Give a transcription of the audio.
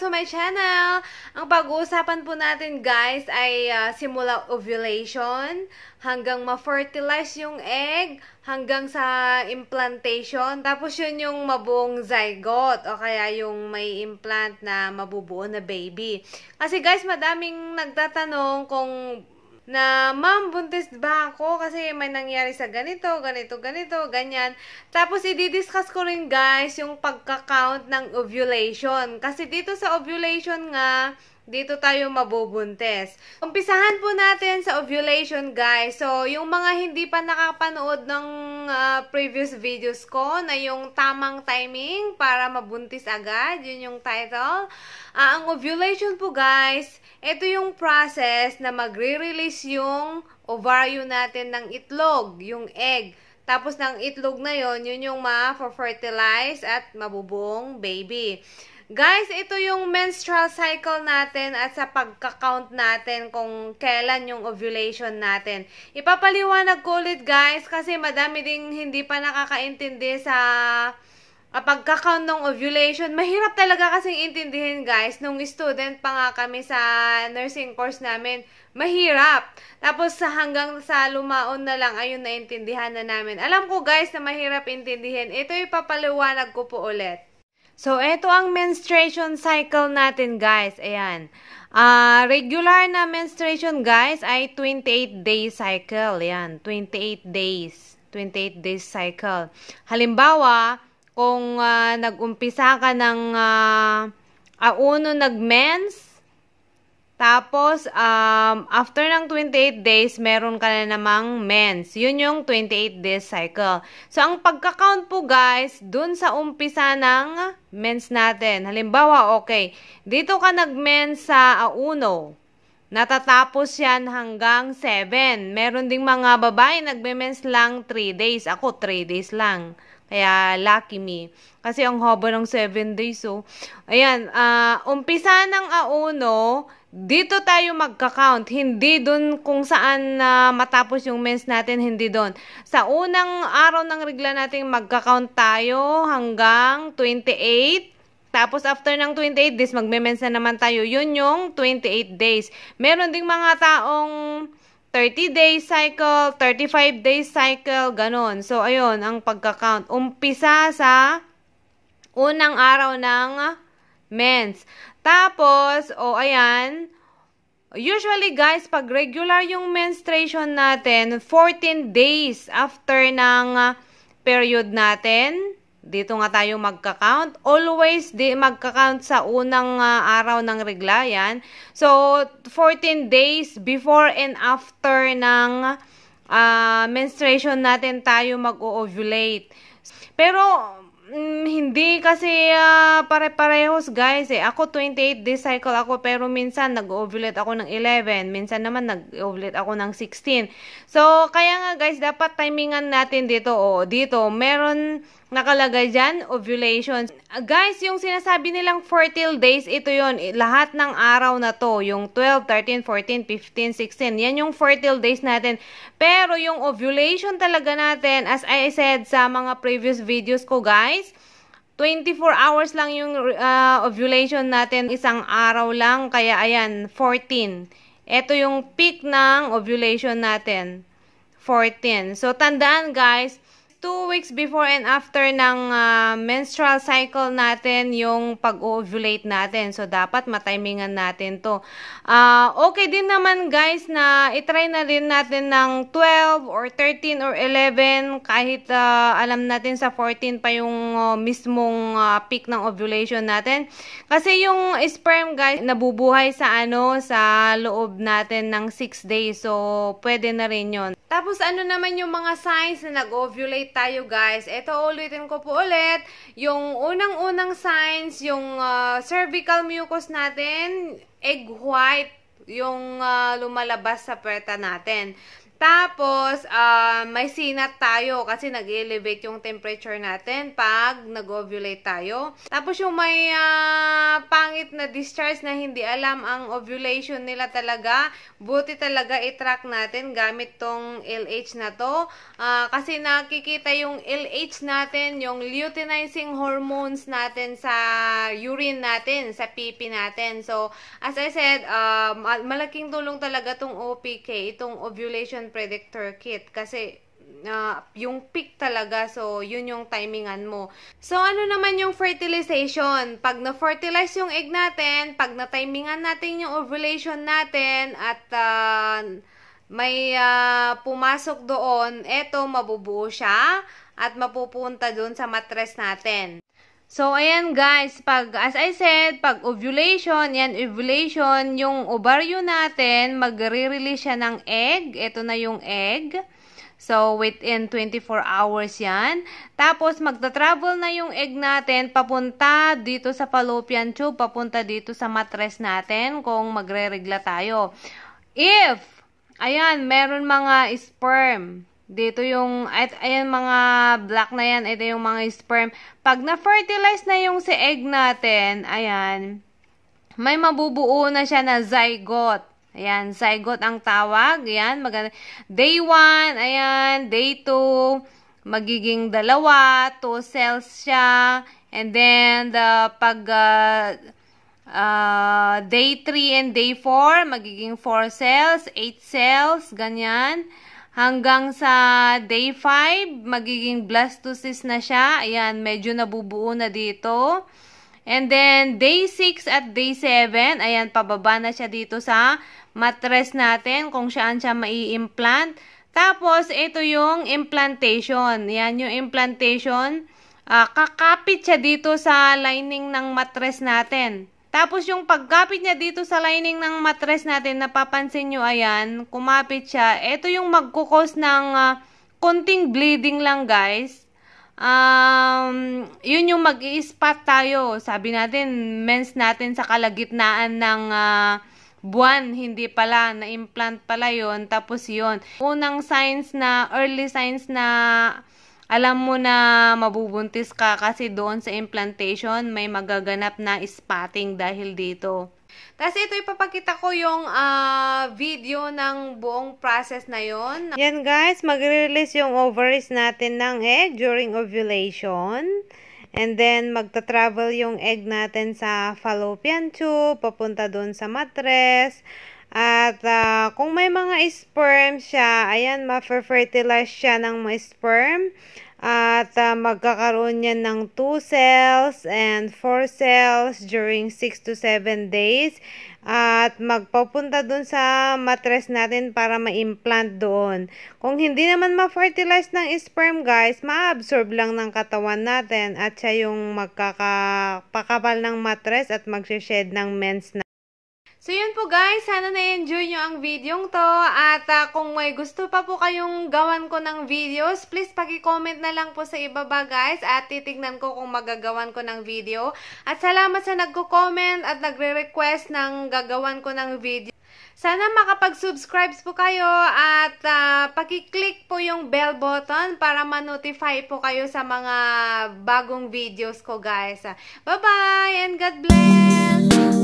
to my channel! Ang pag-uusapan po natin guys ay simula ovulation hanggang ma-fertilize yung egg hanggang sa implantation. Tapos yun yung mabuong zygote o kaya yung may implant na mabubuo na baby. Kasi guys, madaming nagtatanong kung ma'am, buntis ba ako? Kasi may nangyari sa ganito, ganyan. Tapos, i-discuss ko rin, guys, yung pagka-count ng ovulation. Kasi dito sa ovulation nga, dito tayo mabubuntis. Umpisahan po natin sa ovulation, guys. So, yung mga hindi pa nakapanood ng previous videos ko na yung tamang timing para mabuntis agad, yun yung title. Ang ovulation po, guys, ito yung process na magre-release yung ovarium natin ng itlog, yung egg. Tapos ng itlog na yon, yun yung ma-fertilize at mabubuong baby. Guys, ito yung menstrual cycle natin at sa pagka-count natin kung kailan yung ovulation natin. Ipapaliwanag ko ulit guys kasi madami ding hindi pa nakakaintindi sa pagka-count ng ovulation. Mahirap talaga kasing intindihin guys. Nung student pa nga kami sa nursing course namin, mahirap. Tapos hanggang sa lumaon na lang, ayun naintindihan na namin. Alam ko guys na mahirap intindihin. Ito ipapaliwanag ko po ulit. So, ito ang menstruation cycle natin, guys. Ayan. Regular na menstruation, guys, ay 28-day cycle. Ayan, 28 days. 28 days cycle. Halimbawa, kung nag-umpisa ka ng uno nag-mens, tapos, after ng 28 days, meron ka na namang mens. Yun yung 28 days cycle. So, ang pagka-count po guys, dun sa umpisa ng mens natin. Halimbawa, okay, dito ka nag-mens sa uno. Natatapos yan hanggang 7. Meron ding mga babae nagbe-mens lang 3 days. Ako, 3 days lang. Kaya, lucky me. Kasi ang haba ng 7 days, so. Ayan, umpisa ng auno, dito tayo magka-count. Hindi dun kung saan matapos yung mens natin, hindi dun. Sa unang araw ng regla natin, magka-count tayo hanggang 28. Tapos, after ng 28 days, magme-mens na naman tayo. Yun yung 28 days. Meron ding mga taong 30 days cycle, 35 days cycle, ganon. So, ayun, ang pagka-count. Umpisa sa unang araw ng mens. Tapos, ayan, usually guys, pag regular yung menstruation natin, 14 days after ng period natin, dito nga tayo magka-count. Always magka-count sa unang araw ng regla, yan. So, 14 days before and after ng menstruation natin tayo mag-ovulate. Pero, hindi kasi pare-parehos guys eh. Ako 28 days cycle ako pero minsan nag-ovulate ako ng 11. Minsan naman nag-ovulate ako ng 16. So, kaya nga guys, dapat timingan natin dito. Dito, meron nakalagay dyan, ovulation. Guys, yung sinasabi nilang fertile days, ito yon. Lahat ng araw na to. Yung 12, 13, 14, 15, 16. Yan yung fertile days natin. Pero yung ovulation talaga natin, as I said sa mga previous videos ko guys, 24 hours lang yung ovulation natin. Isang araw lang. Kaya ayan, 14. Ito yung peak ng ovulation natin. 14. So, tandaan guys, 2 weeks before and after ng menstrual cycle natin yung pag-ovulate natin. So, dapat matimingan natin to. Okay din naman guys na itry na din natin ng 12 or 13 or 11 kahit alam natin sa 14 pa yung mismong peak ng ovulation natin. Kasi yung sperm guys nabubuhay sa sa loob natin ng 6 days. So, pwede na rin yun. Tapos, ano naman yung mga signs na nag-ovulate tayo, guys? Ito, ulitin ko po ulit. Yung unang-unang signs, yung cervical mucus natin, egg white, yung lumalabas sa puweta natin. Tapos, may sinat tayo kasi nag-elevate yung temperature natin pag nag-ovulate tayo. Tapos, yung may pangit na discharge na hindi alam ang ovulation nila talaga, buti talaga i-track natin gamit tong LH na to. Kasi nakikita yung LH natin, yung luteinizing hormones natin sa urine natin, sa pipi natin. So, as I said, malaking tulong talaga tong OPK, itong ovulation predictor kit, kasi yung peak talaga, so yun yung timingan mo. So ano naman yung fertilization? Pag na-fertilize yung egg natin, pag na-timingan natin yung ovulation natin at may pumasok doon, eto mabubuo siya at mapupunta doon sa mattress natin. So, ayan guys, as I said, pag ovulation, yung ovaryo natin, magre-release siya ng egg. Ito na yung egg. So, within 24 hours yan. Tapos, magta-travel na yung egg natin papunta dito sa fallopian tube, papunta dito sa mattress natin kung magre-regla tayo. If, ayan, meron mga sperm. Dito yung, ayan mga black na yan, ito yung mga sperm. Pag na-fertilize na yung si egg natin, ayan, may mabubuo na siya na zygote. Ayan, zygote ang tawag. Ayan, maganda. Day 1, ayan, day 2, magiging 2 cells siya. And then, pag day 3 and day 4, magiging 4 cells, 8 cells, ganyan. Hanggang sa day 5, magiging blastocyst na siya. Ayan, medyo nabubuo na dito. And then, day 6 at day 7, ayan, pababa na siya dito sa mattress natin kung saan siya mai-implant. Tapos, ito yung implantation. Ayan, yung implantation. Kakapit siya dito sa lining ng mattress natin. Tapos, yung pagkapit niya dito sa lining ng mattress natin, napapansin nyo, ayan, kumapit siya. Ito yung magkukos ng konting bleeding lang, guys. Yun yung mag-i-spot tayo. Sabi natin, mens natin sa kalagitnaan ng buwan. Hindi pala, na-implant pala yun. Tapos yun. Unang signs na, early signs na alam mo na mabubuntis ka kasi doon sa implantation may magaganap na spotting dahil dito. Tapos ito ipapakita ko yung video ng buong process na yon. Yan guys, magre-release yung ovaries natin ng egg during ovulation. And then magta-travel yung egg natin sa fallopian tube, papunta doon sa mattress. At kung may mga sperm siya, ayan, ma-fertilize siya ng mga sperm. At magkakaroon yan ng 2 cells and 4 cells during 6 to 7 days. At magpapunta dun sa mattress natin para ma-implant doon. Kung hindi naman ma-fertilize ng sperm guys, ma-absorb lang ng katawan natin at siya yung magkakapakapal ng mattress at magshe-shed ng mens na. So, yun po guys. Sana na-enjoy nyo ang videong to. At kung may gusto pa po kayong gawan ko ng videos, please paki-comment na lang po sa ibaba guys. At titignan ko kung magagawan ko ng video. At salamat sa nagko-comment at nagre-request ng gagawan ko ng video. Sana makapag-subscribe po kayo at paki-click po yung bell button para ma-notify po kayo sa mga bagong videos ko guys. Bye-bye and God bless!